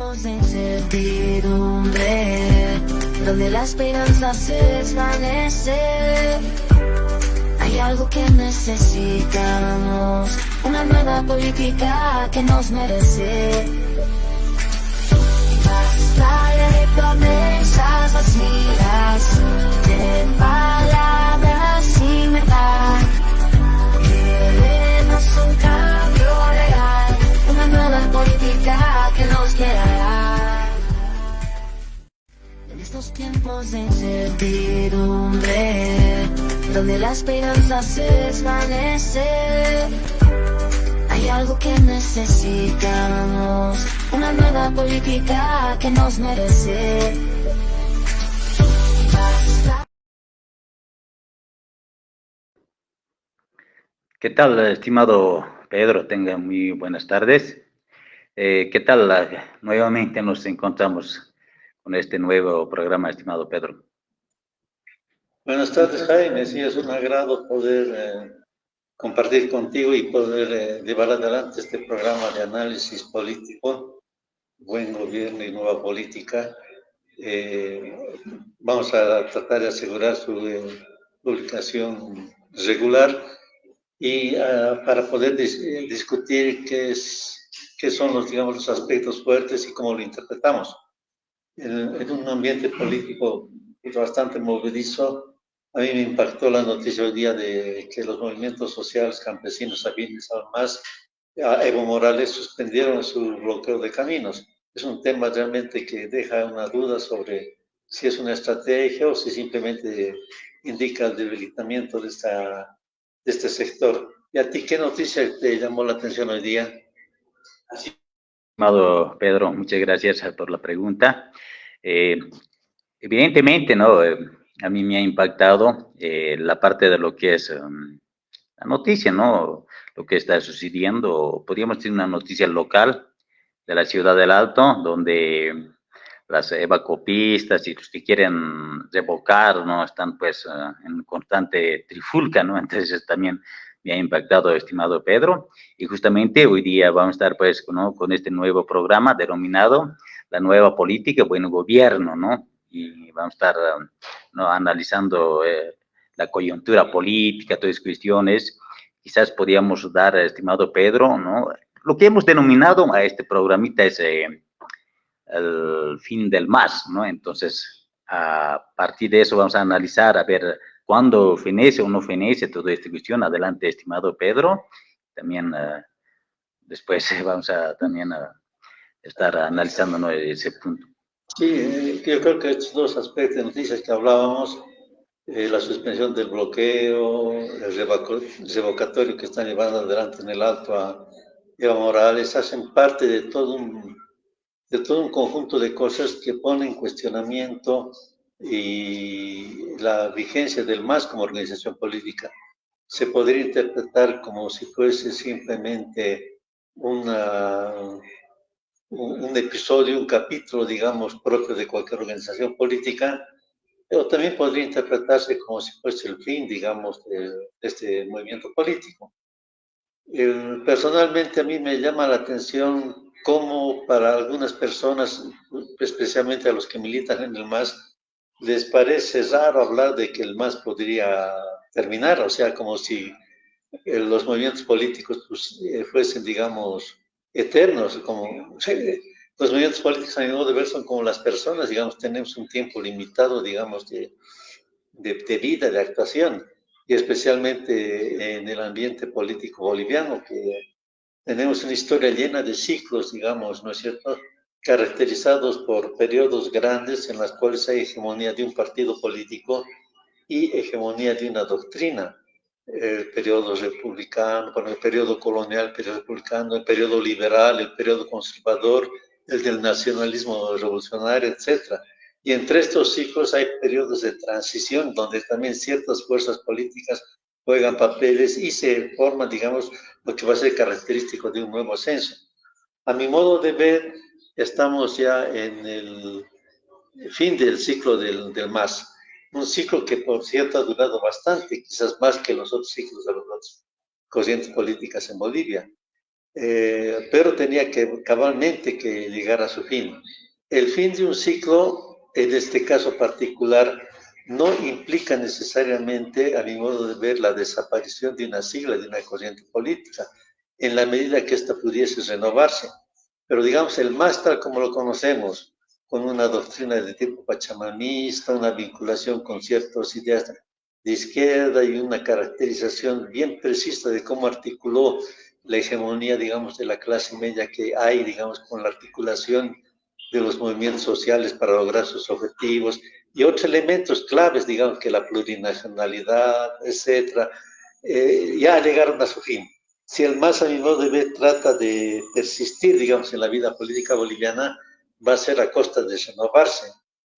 tiempos de incertidumbre, donde la esperanza se desvanece, hay algo que necesitamos, una nueva política que nos merece. Basta de promesas vacías, de palabras sin verdad. Queremos un cambio real, una nueva política que nos guiará. En estos tiempos de incertidumbre, donde la esperanza se desvanece, hay algo que necesitamos, una nueva política que nos merece. ¿Qué tal, estimado Pedro? Tenga muy buenas tardes. ¿Qué tal? Nuevamente nos encontramos con este nuevo programa, estimado Pedro. Buenas tardes, Jaime. Sí, es un agrado poder compartir contigo y poder llevar adelante este programa de análisis político, buen gobierno y nueva política. Vamos a tratar de asegurar su publicación regular y para poder discutir qué son los, digamos, los aspectos fuertes y cómo lo interpretamos. En un ambiente político bastante movedizo, a mí me impactó la noticia hoy día de que los movimientos sociales campesinos afines al MAS, a Evo Morales, suspendieron su bloqueo de caminos. Es un tema realmente que deja una duda sobre si es una estrategia o si simplemente indica el debilitamiento de este sector. ¿Y a ti qué noticia te llamó la atención hoy día? Estimado Pedro, muchas gracias por la pregunta. Evidentemente, ¿no? A mí me ha impactado la parte de lo que es la noticia, ¿no? Lo que está sucediendo. Podríamos tener una noticia local de la ciudad del Alto, donde las evacuapistas y los que quieren revocar, ¿no? Están pues en constante trifulca, ¿no? Entonces también me ha impactado, estimado Pedro. Y justamente hoy día vamos a estar pues, ¿no? Con este nuevo programa denominado La Nueva Política, Buen Gobierno, ¿no? Y vamos a estar ¿no? analizando la coyuntura política, todas esas cuestiones. Quizás podríamos dar, estimado Pedro, ¿no? Lo que hemos denominado a este programita es el fin del MAS, ¿no? Entonces, a partir de eso vamos a analizar, a ver cuándo fenece o no fenece toda esta cuestión. Adelante, estimado Pedro. También después vamos a también estar analizando, ¿no? ese punto. Sí, yo creo que estos dos aspectos de noticias que hablábamos, la suspensión del bloqueo, el revocatorio que están llevando adelante en el Alto a Evo Morales, hacen parte de todo un conjunto de cosas que ponen en cuestionamiento y la vigencia del MAS como organización política. Se podría interpretar como si fuese simplemente un episodio, un capítulo, digamos, propio de cualquier organización política, pero también podría interpretarse como si fuese el fin, digamos, de este movimiento político. Personalmente a mí me llama la atención cómo para algunas personas, especialmente a los que militan en el MAS, les parece raro hablar de que el MAS podría terminar, o sea, como si los movimientos políticos pues, fuesen, digamos, eternos, como los movimientos políticos a mi modo de ver son como las personas, digamos, tenemos un tiempo limitado, digamos, de vida, de actuación, y especialmente en el ambiente político boliviano, que tenemos una historia llena de ciclos, digamos, ¿no es cierto?, caracterizados por periodos grandes en los cuales hay hegemonía de un partido político y hegemonía de una doctrina. El periodo republicano, bueno, el periodo colonial, el periodo republicano, el periodo liberal, el periodo conservador, el del nacionalismo revolucionario, etc. Y entre estos ciclos hay periodos de transición donde también ciertas fuerzas políticas juegan papeles y se forma, digamos, lo que va a ser característico de un nuevo censo. A mi modo de ver, estamos ya en el fin del ciclo del MAS. Un ciclo que, por cierto, ha durado bastante, quizás más que los otros ciclos de las otras corrientes políticas en Bolivia. pero tenía que cabalmente que llegar a su fin. El fin de un ciclo, en este caso particular, no implica necesariamente, a mi modo de ver, la desaparición de una sigla, de una corriente política, en la medida que ésta pudiese renovarse. Pero digamos, el MAS tal como lo conocemos, con una doctrina de tipo pachamanista, una vinculación con ciertas ideas de izquierda y una caracterización bien precisa de cómo articuló la hegemonía, digamos, de la clase media que hay, digamos, con la articulación de los movimientos sociales para lograr sus objetivos y otros elementos claves, digamos, que la plurinacionalidad, etcétera, ya llegaron a su fin. Si el MAS, a mi modo de ver, trata de persistir, digamos, en la vida política boliviana, va a ser a costa de renovarse.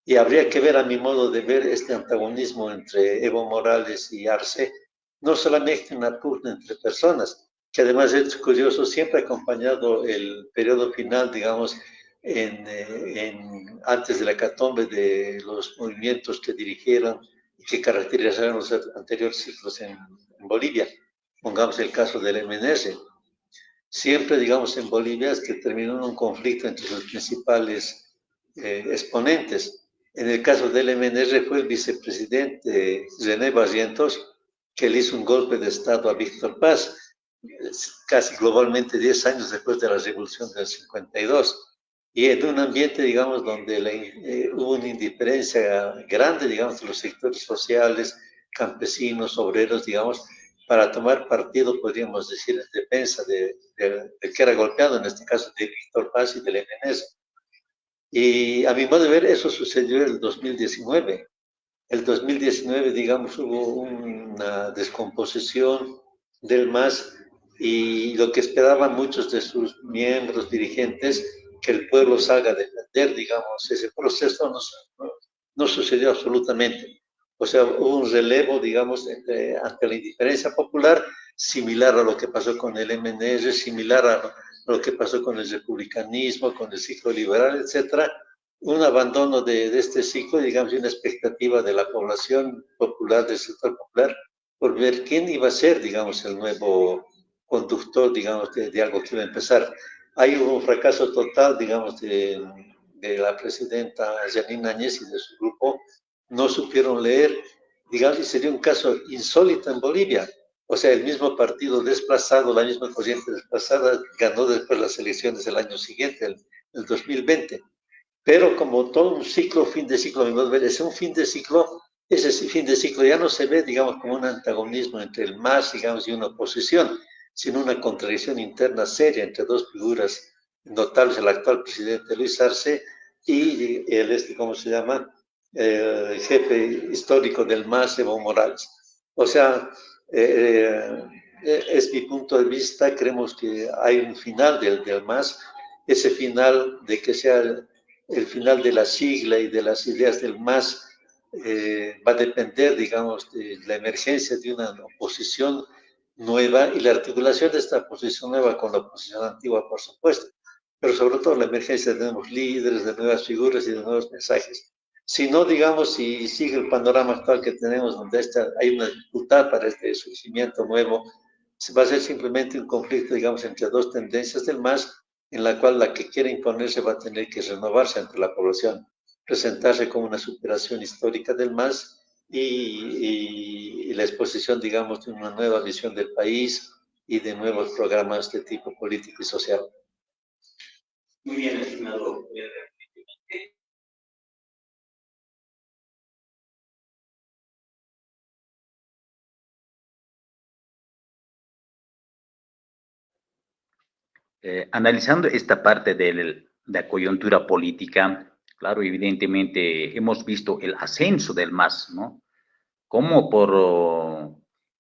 Y habría que ver, a mi modo de ver, este antagonismo entre Evo Morales y Arce, no solamente una pugna entre personas, que además es curioso, siempre ha acompañado el periodo final, digamos, antes de la hecatombe de los movimientos que dirigieron y que caracterizaron los anteriores ciclos en Bolivia. Pongamos el caso del MNR. Siempre, digamos, en Bolivia es que terminó en un conflicto entre sus principales exponentes. En el caso del MNR fue el vicepresidente René Barrientos que le hizo un golpe de Estado a Víctor Paz, casi globalmente 10 años después de la revolución del 52. Y en un ambiente, digamos, donde hubo una indiferencia grande, digamos, de los sectores sociales, campesinos, obreros, digamos, para tomar partido, podríamos decir, en defensa del que era golpeado, en este caso de Víctor Paz y del MNS. Y a mi modo de ver, eso sucedió en el 2019. El 2019, digamos, hubo una descomposición del MAS y lo que esperaban muchos de sus miembros, dirigentes, que el pueblo salga a defender, digamos, ese proceso no sucedió absolutamente. O sea, hubo un relevo, digamos, ante la indiferencia popular, similar a lo que pasó con el MNR, similar a lo que pasó con el republicanismo, con el ciclo liberal, etcétera. Un abandono de este ciclo, digamos, y una expectativa de la población popular, del sector popular, por ver quién iba a ser, digamos, el nuevo conductor, digamos, de algo que iba a empezar. Hay un fracaso total, digamos, de la presidenta Janine Áñez y de su grupo, no supieron leer, digamos, y sería un caso insólito en Bolivia. O sea, el mismo partido desplazado, la misma corriente desplazada, ganó después las elecciones del año siguiente, el 2020. Pero como todo un ciclo, fin de ciclo, es un fin de ciclo, ese fin de ciclo ya no se ve, digamos, como un antagonismo entre el MAS, digamos, y una oposición, sino una contradicción interna seria entre dos figuras notables, el actual presidente Luis Arce y el, ¿cómo se llama?, el jefe histórico del MAS, Evo Morales. O sea, es mi punto de vista, creemos que hay un final del MAS, ese final de que sea el final de la sigla y de las ideas del MAS va a depender, digamos, de la emergencia de una oposición nueva y la articulación de esta oposición nueva con la oposición antigua, por supuesto, pero sobre todo la emergencia de nuevos líderes, de nuevas figuras y de nuevos mensajes. Si no, digamos, si sigue el panorama actual que tenemos, donde hay una dificultad para este surgimiento nuevo, va a ser simplemente un conflicto, digamos, entre dos tendencias del MAS, en la cual la que quiere imponerse va a tener que renovarse ante la población, presentarse como una superación histórica del MAS y la exposición, digamos, de una nueva visión del país y de nuevos programas de tipo político y social. Muy bien, estimado. Analizando esta parte de la coyuntura política, claro, evidentemente hemos visto el ascenso del MAS, ¿no? Como por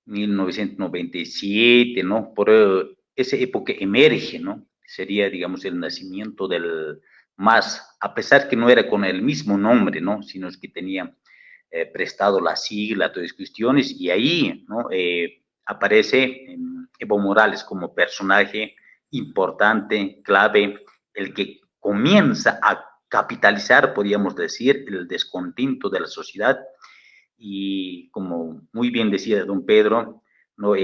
1997, ¿no? Por esa época emerge, ¿no? Sería, digamos, el nacimiento del MAS, a pesar que no era con el mismo nombre, ¿no? Sino que tenía prestado la sigla, todas las cuestiones, y ahí, ¿no? Aparece Evo Morales como personaje importante, clave, el que comienza a capitalizar, podríamos decir, el descontento de la sociedad y como muy bien decía don Pedro, ¿no?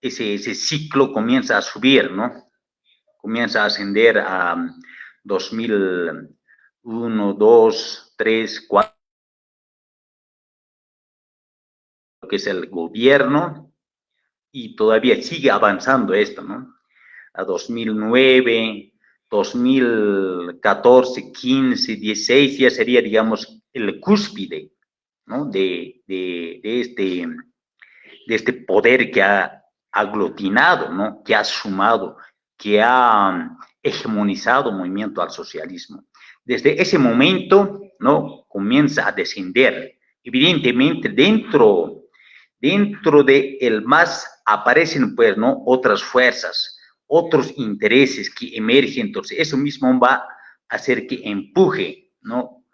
ese ciclo comienza a subir, ¿no? Comienza a ascender a 2001, 2, 3, 4, que es el gobierno, y todavía sigue avanzando esto, ¿no? A 2009, 2014, 15, 16, ya sería, digamos, el cúspide, ¿no? De este poder que ha aglutinado, ¿no? Que ha sumado, que ha hegemonizado el movimiento al socialismo. Desde ese momento, ¿no? Comienza a descender. Evidentemente, dentro de el MAS aparecen, pues, ¿no? Otras fuerzas, otros intereses que emergen. Entonces, eso mismo va a hacer que empuje, ¿no?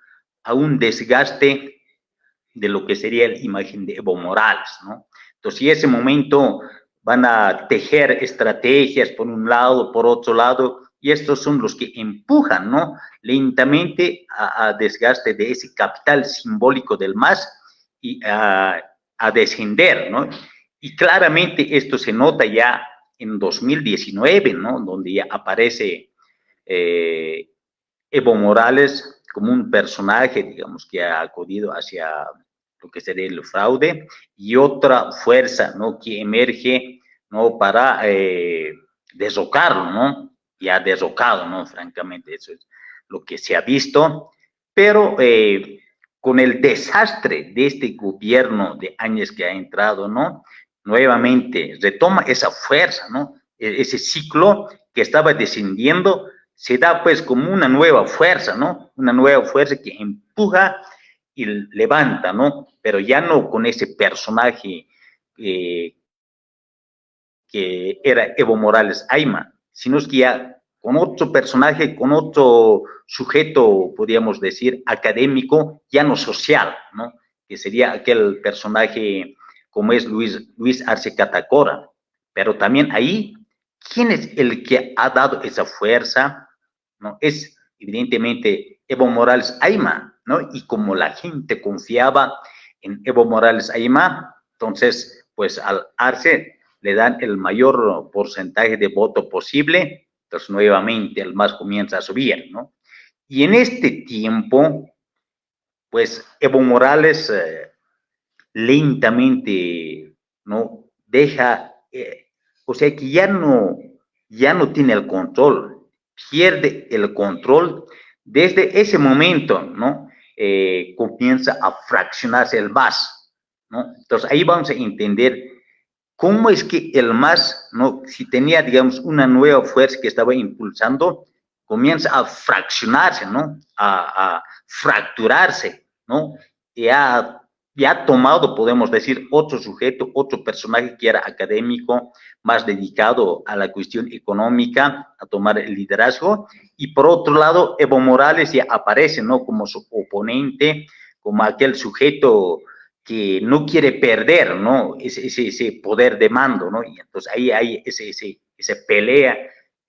A un desgaste de lo que sería la imagen de Evo Morales, ¿no? Entonces, en ese momento van a tejer estrategias por un lado, por otro lado, y estos son los que empujan, ¿no? Lentamente a desgaste de ese capital simbólico del MAS y a descender, ¿no? Y claramente esto se nota ya en 2019, ¿no? Donde ya aparece Evo Morales como un personaje, digamos, que ha acudido hacia lo que sería el fraude, y otra fuerza, ¿no? Que emerge, ¿no? Para derrocarlo, ¿no? Y ha derrocado, ¿no? Francamente, eso es lo que se ha visto, pero con el desastre de este gobierno de años que ha entrado, ¿no? Nuevamente retoma esa fuerza, ¿no? Ese ciclo que estaba descendiendo se da pues como una nueva fuerza, ¿no? Una nueva fuerza que empuja y levanta, ¿no? Pero ya no con ese personaje que era Evo Morales Ayma, sino que ya con otro personaje, con otro sujeto, podríamos decir, académico, ya no social, ¿no? Que sería aquel personaje como es Luis Arce Catacora. Pero también ahí, ¿quién es el que ha dado esa fuerza? ¿No? Es evidentemente Evo Morales Ayma, ¿no? Y como la gente confiaba en Evo Morales Ayma, entonces, pues al Arce le dan el mayor porcentaje de voto posible, entonces nuevamente el MAS comienza a subir, ¿no? Y en este tiempo, pues Evo Morales lentamente, ¿no? Deja, o sea que ya no tiene el control, pierde el control. Desde ese momento, ¿no? Comienza a fraccionarse el MAS, ¿no? Entonces ahí vamos a entender cómo es que el MAS, ¿no? Si tenía, digamos, una nueva fuerza que estaba impulsando, comienza a fraccionarse, ¿no? A fracturarse, ¿no? Y ha tomado, podemos decir, otro sujeto, otro personaje que era académico, más dedicado a la cuestión económica, a tomar el liderazgo, y por otro lado, Evo Morales ya aparece, ¿no? Como su oponente, como aquel sujeto que no quiere perder, ¿no? Ese poder de mando, ¿no? Y entonces ahí hay esa pelea,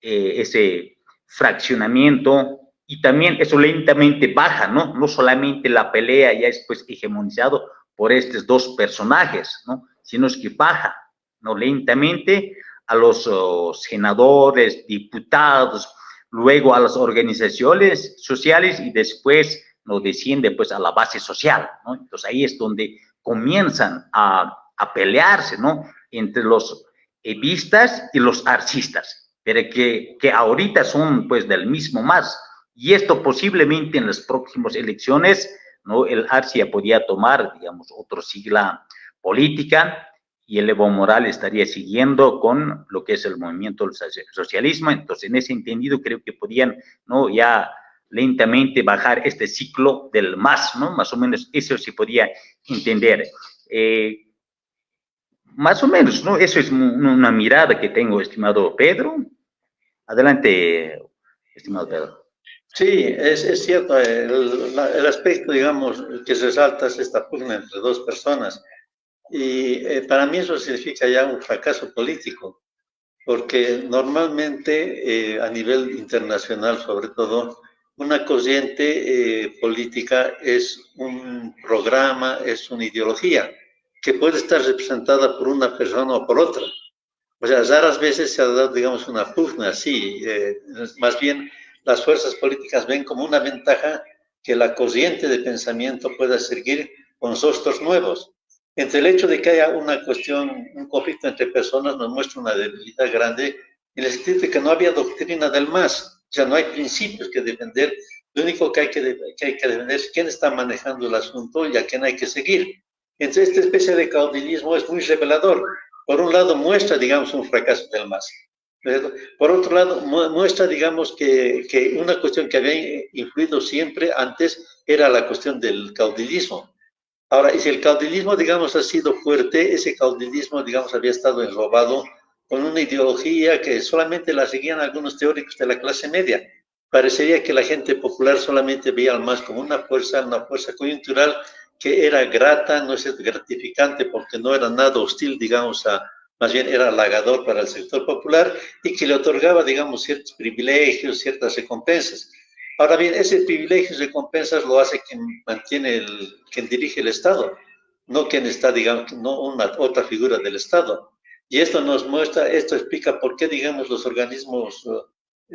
ese fraccionamiento, y también eso lentamente baja, ¿no? No solamente la pelea ya es pues hegemonizado por estos dos personajes, ¿no? Sino es que baja, ¿no? Lentamente a los senadores, diputados, luego a las organizaciones sociales y después no desciende pues a la base social, ¿no? Entonces ahí es donde comienzan a pelearse, ¿no? Entre los evistas y los arcistas, pero que ahorita son pues del mismo MAS, y esto posiblemente en las próximas elecciones, ¿no? El Arcia podía tomar, digamos, otra sigla política, y el Evo Morales estaría siguiendo con lo que es el movimiento del socialismo. Entonces, en ese entendido, creo que podían, ¿no? Ya lentamente bajar este ciclo del MAS, ¿no? Más o menos eso se podía entender. Más o menos, ¿no? Eso es una mirada que tengo, estimado Pedro. Adelante, estimado Pedro. Sí, es cierto, el aspecto, digamos, que resalta es esta pugna entre dos personas. Y para mí eso significa ya un fracaso político, porque normalmente a nivel internacional, sobre todo, una corriente política es un programa, es una ideología que puede estar representada por una persona o por otra. O sea, raras veces se ha dado, digamos, una pugna así. Más bien, las fuerzas políticas ven como una ventaja que la corriente de pensamiento pueda seguir con rostros nuevos. Entre el hecho de que haya una cuestión, un conflicto entre personas, nos muestra una debilidad grande en el sentido de que no había doctrina del más. O sea, no hay principios que defender. Lo único que hay que defender es quién está manejando el asunto y a quién hay que seguir. Entonces, esta especie de caudilismo es muy revelador. Por un lado, muestra, digamos, un fracaso del MAS. Por otro lado, muestra, digamos, que una cuestión que había influido siempre antes era la cuestión del caudilismo. Ahora, y si el caudilismo, digamos, ha sido fuerte, ese caudilismo, digamos, había estado enrobado con una ideología que solamente la seguían algunos teóricos de la clase media. Parecería que la gente popular solamente veía al MAS como una fuerza coyuntural que era grata, no es gratificante, porque no era nada hostil, digamos, más bien era halagador para el sector popular y que le otorgaba, digamos, ciertos privilegios, ciertas recompensas. Ahora bien, ese privilegio y recompensas lo hace quien mantiene, quien dirige el Estado, no quien está, digamos, no una otra figura del Estado. Y esto nos muestra, esto explica por qué, digamos, los organismos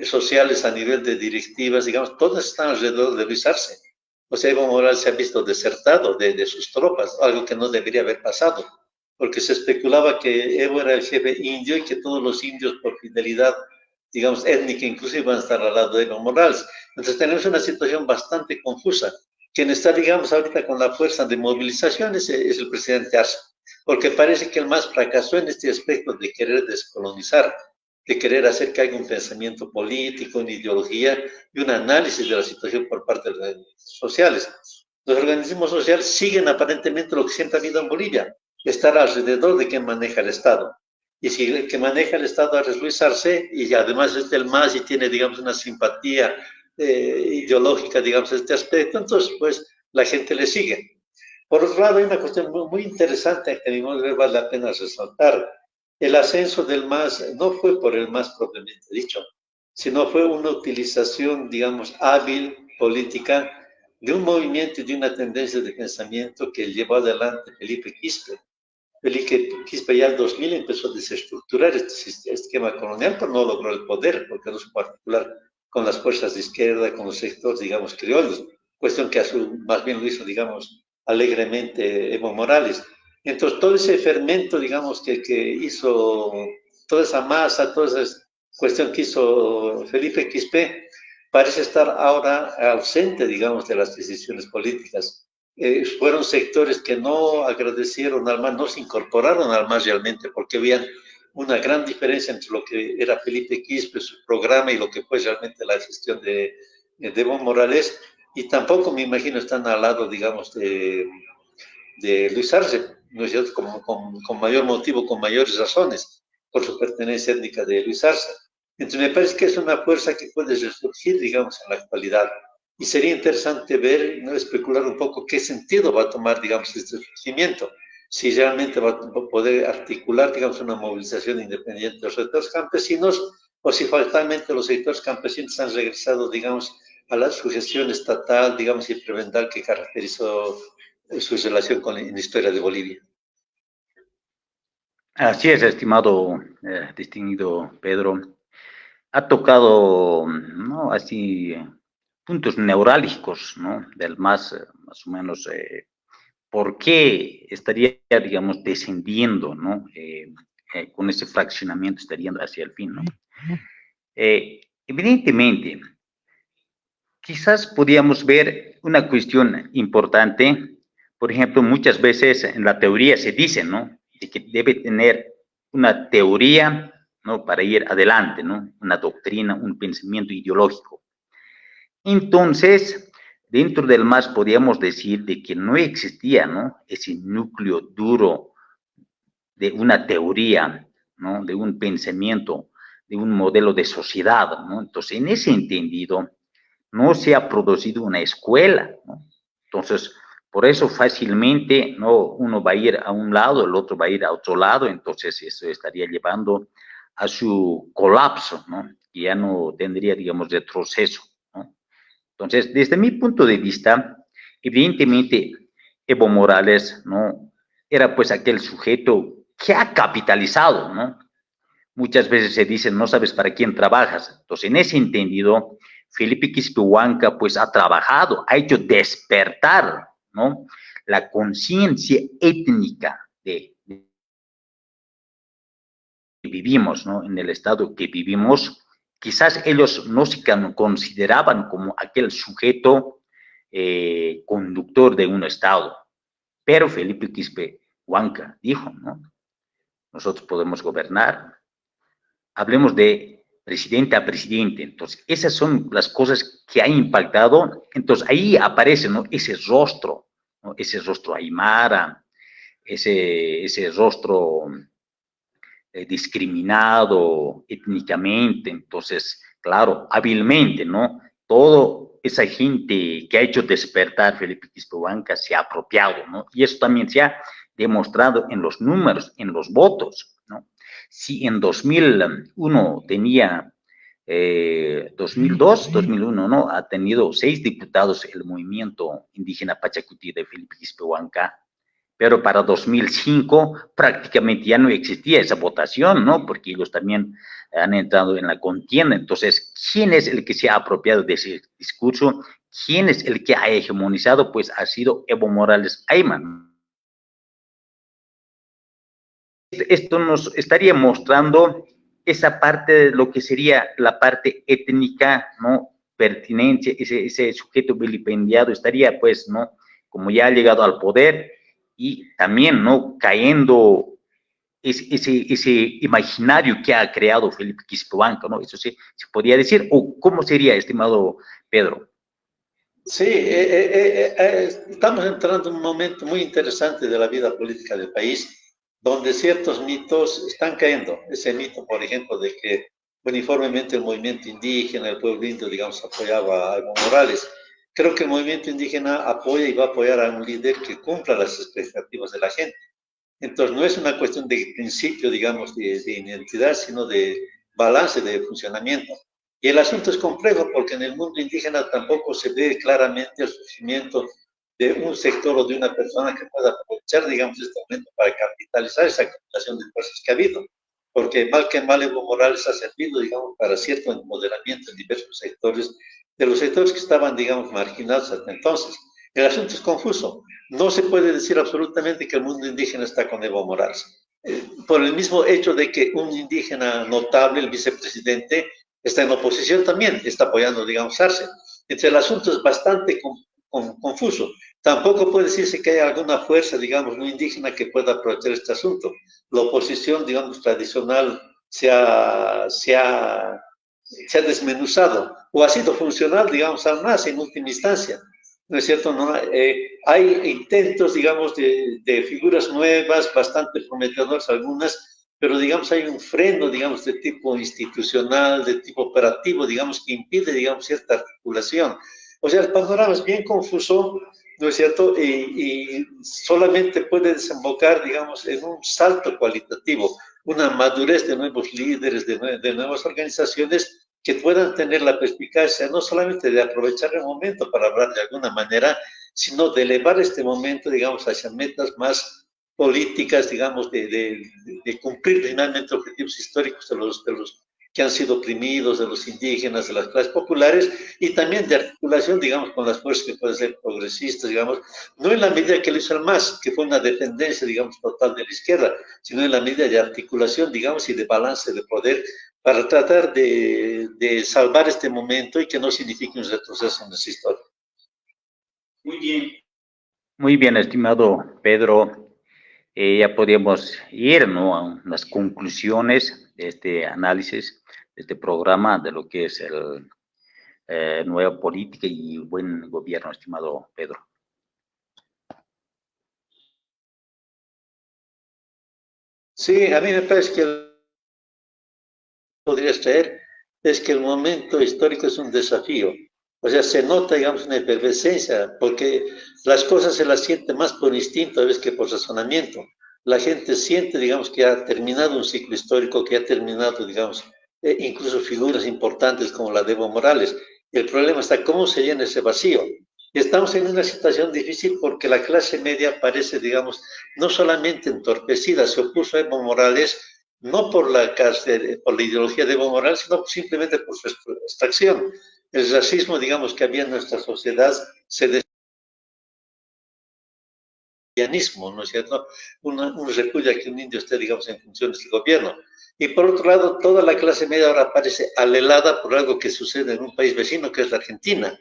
sociales a nivel de directivas, digamos, todas están alrededor de Luis Arce. O sea, Evo Morales se ha visto desertado de sus tropas, algo que no debería haber pasado, porque se especulaba que Evo era el jefe indio y que todos los indios por fidelidad, digamos, étnica, inclusive van a estar al lado de Evo Morales. Entonces tenemos una situación bastante confusa. Quien está, digamos, ahorita con la fuerza de movilización es el presidente Arce, porque parece que el MAS fracasó en este aspecto de querer descolonizar, de querer hacer que haya un pensamiento político, una ideología y un análisis de la situación por parte de los sociales. Los organismos sociales siguen aparentemente lo que siempre ha habido en Bolivia, estar alrededor de quien maneja el Estado. Y si el que maneja el Estado es Luis Arce, y además es del MAS y tiene, digamos, una simpatía ideológica, digamos, este aspecto, entonces, pues, la gente le sigue. Por otro lado, hay una cuestión muy interesante que a mi modo de ver vale la pena resaltar. El ascenso del MAS no fue por el MAS propiamente dicho, sino fue una utilización, digamos, hábil, política, de un movimiento y de una tendencia de pensamiento que llevó adelante Felipe Quispe. Felipe Quispe ya en 2000 empezó a desestructurar este esquema colonial, pero no logró el poder, porque no supo articular con las fuerzas de izquierda, con los sectores, digamos, criollos, cuestión que más bien lo hizo, digamos, alegremente Evo Morales. Entonces, todo ese fermento, digamos, que hizo, toda esa masa, toda esa cuestión que hizo Felipe Quispe, parece estar ahora ausente, digamos, de las decisiones políticas. Fueron sectores que no agradecieron al MAS, no se incorporaron al MAS realmente, porque veían una gran diferencia entre lo que era Felipe Quispe, su programa, y lo que fue realmente la gestión de Evo Morales, y tampoco me imagino están al lado, digamos, de Luis Arce, ¿no es cierto? Con mayor motivo, con mayores razones, por su pertenencia étnica de Luis Arce. Entonces me parece que es una fuerza que puede resurgir, digamos, en la actualidad. Y sería interesante ver, no especular un poco qué sentido va a tomar, digamos, este surgimiento. Si realmente va a poder articular, digamos, una movilización independiente de los sectores campesinos, o si fatalmente los sectores campesinos han regresado, digamos, a la sugestión estatal, digamos, y prebendal que caracterizó su relación con la historia de Bolivia. Así es, estimado, distinguido Pedro. Ha tocado, ¿no? Así, puntos neurálgicos, ¿no? Del más o menos, por qué estaría, digamos, descendiendo, ¿no? Con ese fraccionamiento estaría hacia el fin, ¿no? Evidentemente, quizás podríamos ver una cuestión importante. Por ejemplo, muchas veces en la teoría se dice, ¿no? De que debe tener una teoría, ¿no? Para ir adelante, ¿no? Una doctrina, un pensamiento ideológico. Entonces, dentro del MAS podríamos decir de que no existía, ¿no? Ese núcleo duro de una teoría, ¿no? De un pensamiento, de un modelo de sociedad, ¿no? Entonces, en ese entendido, no se ha producido una escuela, ¿no? Entonces, por eso fácilmente, ¿no? Uno va a ir a un lado, el otro va a ir a otro lado, entonces eso estaría llevando a su colapso, ¿no? Y ya no tendría, digamos, retroceso, ¿no? Entonces, desde mi punto de vista, evidentemente, Evo Morales, ¿no? Era pues aquel sujeto que ha capitalizado, ¿no? muchas veces se dice, no sabes para quién trabajas. Entonces, en ese entendido, Felipe Quispe Huanca, pues, ha trabajado, ha hecho despertar, ¿no?, la conciencia étnica de que vivimos, ¿no?, en el estado que vivimos. Quizás ellos no se consideraban como aquel sujeto conductor de un estado, pero Felipe Quispe Huanca dijo, ¿no?, nosotros podemos gobernar, hablemos de presidente a presidente. Entonces, esas son las cosas que han impactado. Entonces, ahí aparece, ¿no?, ese rostro, ¿no?, ese rostro aymara, ese rostro discriminado étnicamente. Entonces, claro, hábilmente, ¿no?, toda esa gente que ha hecho despertar Felipe Quispe Huanca se ha apropiado, ¿no? Y eso también se ha demostrado en los números, en los votos, ¿no? Si en 2001 tenía, 2002, 2001, ¿no?, ha tenido 6 diputados el movimiento indígena Pachacuti de Felipe Quispe Huanca, pero para 2005 prácticamente ya no existía esa votación, ¿no?, porque ellos también han entrado en la contienda. Entonces, ¿quién es el que se ha apropiado de ese discurso? ¿Quién es el que ha hegemonizado? Pues ha sido Evo Morales Ayman. Esto nos estaría mostrando esa parte de lo que sería la parte étnica, ¿no?, pertinencia, ese sujeto vilipendiado estaría, pues, ¿no?, como ya ha llegado al poder, y también, ¿no?, cayendo ese imaginario que ha creado Felipe Quispe Huanca, ¿no? Eso se podría decir, o ¿cómo sería, estimado Pedro? Sí, estamos entrando en un momento muy interesante de la vida política del país, donde ciertos mitos están cayendo. Ese mito, por ejemplo, de que uniformemente el movimiento indígena, el pueblo indio, digamos, apoyaba a Evo Morales. Creo que el movimiento indígena apoya y va a apoyar a un líder que cumpla las expectativas de la gente. Entonces, no es una cuestión de principio, digamos, de identidad, sino de balance de funcionamiento. Y el asunto es complejo porque en el mundo indígena tampoco se ve claramente el surgimiento de un sector o de una persona que pueda aprovechar, digamos, este momento para capitalizar esa acumulación de fuerzas que ha habido. Porque mal que mal Evo Morales ha servido, digamos, para cierto empoderamiento en diversos sectores, de los sectores que estaban, digamos, marginados hasta entonces. El asunto es confuso. No se puede decir absolutamente que el mundo indígena está con Evo Morales. Por el mismo hecho de que un indígena notable, el vicepresidente, está en oposición también, está apoyando, digamos, Arce. Entonces el asunto es bastante confuso. Tampoco puede decirse que hay alguna fuerza, digamos, no indígena que pueda aprovechar este asunto. La oposición, digamos, tradicional se ha desmenuzado o ha sido funcional, digamos, al MAS en última instancia. ¿No es cierto? ¿No? Hay intentos, digamos, de figuras nuevas, bastante prometedoras algunas, pero, digamos, hay un freno, digamos, de tipo institucional, de tipo operativo, digamos, que impide, digamos, cierta articulación. O sea, el panorama es bien confuso, ¿no es cierto? Y solamente puede desembocar, digamos, en un salto cualitativo, una madurez de nuevos líderes, de nuevas organizaciones que puedan tener la perspicacia no solamente de aprovechar el momento para hablar de alguna manera, sino de elevar este momento, digamos, hacia metas más políticas, digamos, de cumplir finalmente objetivos históricos de los que han sido oprimidos, de los indígenas, de las clases populares, y también de articulación, digamos, con las fuerzas que pueden ser progresistas, digamos, no en la medida que lo hizo el MAS, que fue una dependencia, digamos, total de la izquierda, sino en la medida de articulación, digamos, y de balance de poder para tratar de salvar este momento y que no signifique un retroceso en esa historia. Muy bien, estimado Pedro. Ya podríamos ir, ¿no?, a las conclusiones de este análisis, de este programa, de lo que es el nueva política y buen gobierno, estimado Pedro. Sí, a mí me parece que podrías traer es que el momento histórico es un desafío. O sea, se nota, digamos, una efervescencia, porque las cosas se las siente más por instinto a veces que por razonamiento. La gente siente, digamos, que ha terminado un ciclo histórico, que ha terminado, digamos, incluso figuras importantes como la de Evo Morales. El problema está cómo se llena ese vacío. Estamos en una situación difícil porque la clase media parece, digamos, no solamente entorpecida, se opuso a Evo Morales, no por por la ideología de Evo Morales, sino simplemente por su extracción. El racismo, digamos, que había en nuestra sociedad se desvianismo, ¿no es cierto? Un repudio a que un indio esté, digamos, en funciones del gobierno. Y por otro lado, toda la clase media ahora parece alelada por algo que sucede en un país vecino, que es la Argentina,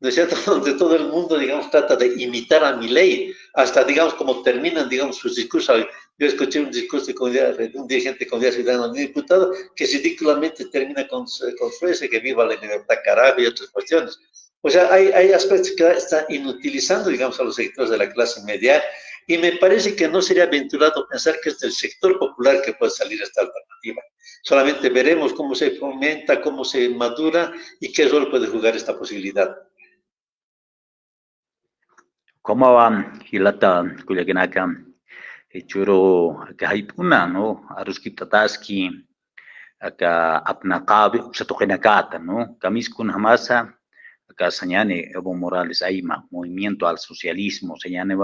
¿no es cierto? Donde todo el mundo, digamos, trata de imitar a Milei, hasta, digamos, como terminan, digamos, sus discursos. Yo escuché un discurso de un dirigente de Comunidad Ciudadana, un diputado, que ridículamente termina con frase que viva la libertad carajo y otras cuestiones. O sea, hay aspectos que están inutilizando, digamos, a los sectores de la clase media, y me parece que no sería aventurado pensar que es del sector popular que puede salir esta alternativa. Solamente veremos cómo se fomenta, cómo se madura y qué rol puede jugar esta posibilidad. ¿Cómo va Hilata Kuyaginaka? Churo Kahaipuna, ¿no? Aruskiptataski, acá Apnakabi, Satokenakata, ¿no? Kamiskun Hamasa, acá Sañane, Evo Morales Aima, Movimiento al Socialismo, Sañane,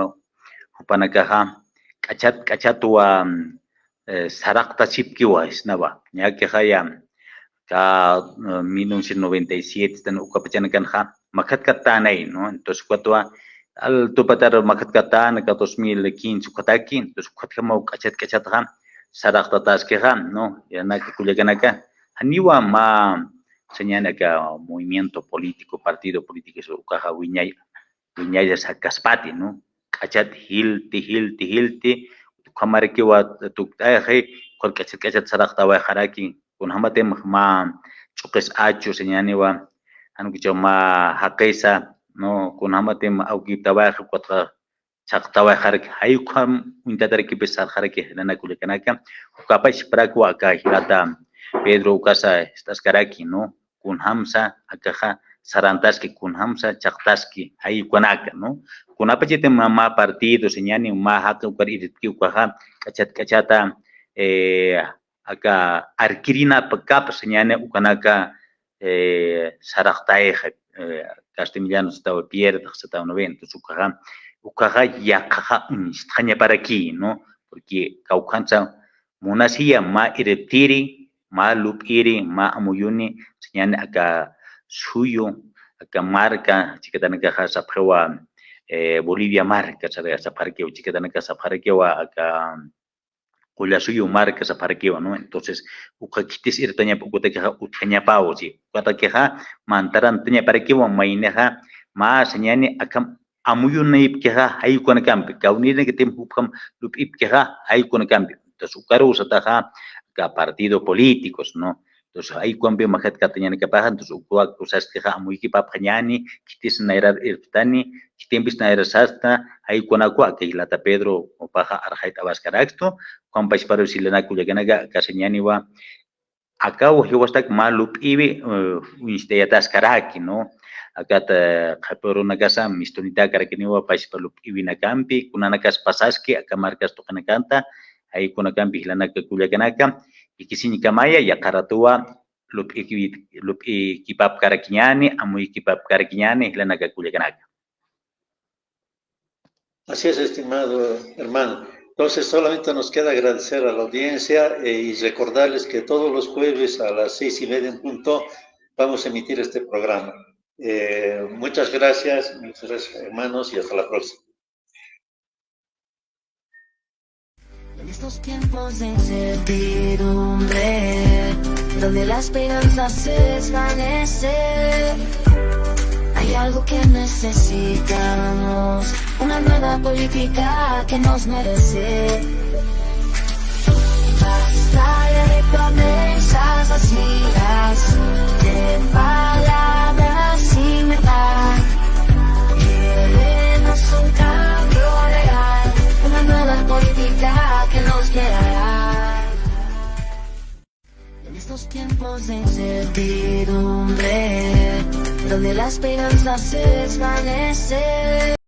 Hupanakaha, Kachatua, Sarakta Chipkiwa, Snaba, Yakehaya, Ka 1997, están Ukapachanakanha, Makatkatane, ¿no? Entonces, al tupatar makatkatan ka 2015 ukataki entonces ukatkama kachat sarakta taskehan no yanaka kullaganaka haniwa ma señana ka movimiento político partido político eso ukaha wiñay sakaspati no kachat hilti kamarkiwa tuktaje kol kachat sarakta wa haraki kun hamatem ma chukes acho señaniwa anukicho ma haqesa no con hamatem auki tabaja cuatro chaktawa hark hayukam intadar que pesar harke nana kulekanaka capaz para acá hilata Pedro Ucasa estas karaki no con hamsa akaja sarantaski con hamsa chaktaski hayukanaka no con apachete mama partido señani ma haka ukaritki ukaja kachata acá arkirina pakap señane ukanaka saraktae Castellanos estaba pierde, estaba 90, ukaha yakaha extraña para aquí, ¿no? Porque caucanza monasía ma ireptiri, ma lupiri, ma amuyuni, señan acá suyo, acá marca, chiquitana caja sapjewa, Bolivia marca, saparqueo, chiquitana casa parquewa, acá cuya suyo marca saparquewa, ¿no? Entonces, ukakitis irtaña pukuteja utjaña pao, sí, cuataqueja, mantaran teña parquewa, maineja, ma señane acá amuyuna ipkeja, hay con cambio, kaunine que tem hupam lup ipkeja, hay con cambio. Entonces, ukaru usataja, acá partidos políticos, ¿no? Entonces, hay cambio majet katañani kapaja, entonces, ukuak usas keja amuy kipapjañani, kitis naira irtani, kitembis naira sasta, hay con aqua, que hilata Pedro, o paja arjait abascaraxto, Juan Paisparo Silena Kullaganaga, Caseñaniwa, acá Ojibostak Malup Ibi, Unisteyatas Karaki, ¿no? Acá Japero una casa, Mistonita Karakiniwa, Paispalup Ibi Nakampi, Kunanakas Pasaski, acá marcas Tokanakanta, ahí Kunakampi, Hilanaka Kullaganaka, y Kisinikamaya, Yakaratua, Lup Ikipap Karakiñani, Amu Ikipap Karakiñani, Hilanaka Kullaganaka. Así es, estimado hermano. Entonces, solamente nos queda agradecer a la audiencia y recordarles que todos los jueves a las 6:30 en punto vamos a emitir este programa. Muchas gracias, hermanos, y hasta la próxima. En estos tiempos de incertidumbre, donde la esperanza se desvanece, hay algo que necesitamos, una nueva política que nos merece. Basta ya de promesas vacías, de palabras sin verdad. Queremos un cambio real, una nueva política que nos guiará. En estos tiempos de incertidumbre, donde la esperanza se desvanece.